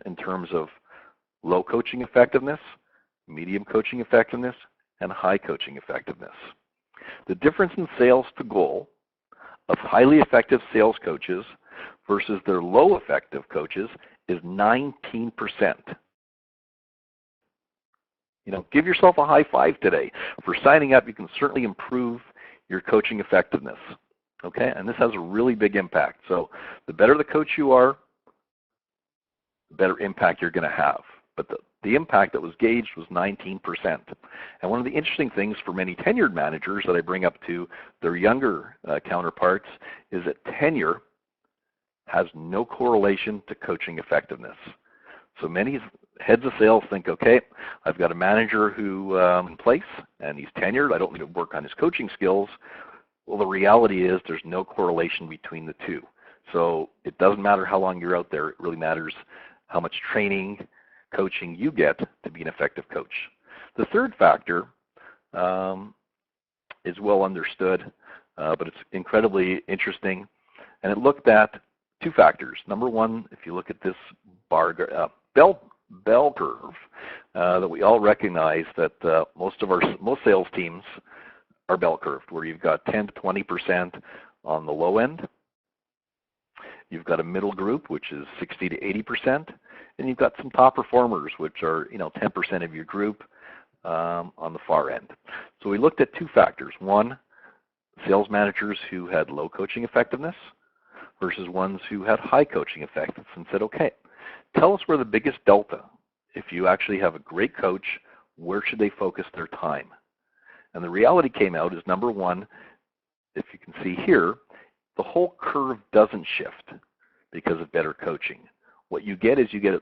in terms of low coaching effectiveness, medium coaching effectiveness, and high coaching effectiveness. The difference in sales to goal of highly effective sales coaches versus their low effective coaches is 19%. Give yourself a high five today. For signing up, you can certainly improve your coaching effectiveness. Okay, and this has a really big impact. So the better the coach you are, the better impact you're going to have. But the impact that was gauged was 19%. And one of the interesting things for many tenured managers that I bring up to their younger counterparts is that tenure has no correlation to coaching effectiveness. So many heads of sales think, okay, I've got a manager who in place and he's tenured. I don't need to work on his coaching skills. Well, the reality is there's no correlation between the two. So it doesn't matter how long you're out there. It really matters how much training, coaching you get to be an effective coach. The third factor is well understood, but it's incredibly interesting. And it looked at two factors. Number one, if you look at this bell curve that we all recognize that most sales teams are bell curved, where you've got 10 to 20% on the low end. You've got a middle group, which is 60 to 80%, and you've got some top performers, which are 10% of your group on the far end. So we looked at two factors. One, sales managers who had low coaching effectiveness versus ones who had high coaching effectiveness, and said, okay, tell us where the biggest delta. If you actually have a great coach, where should they focus their time? And the reality came out is, number one, if you can see here, the whole curve doesn't shift because of better coaching. What you get is you get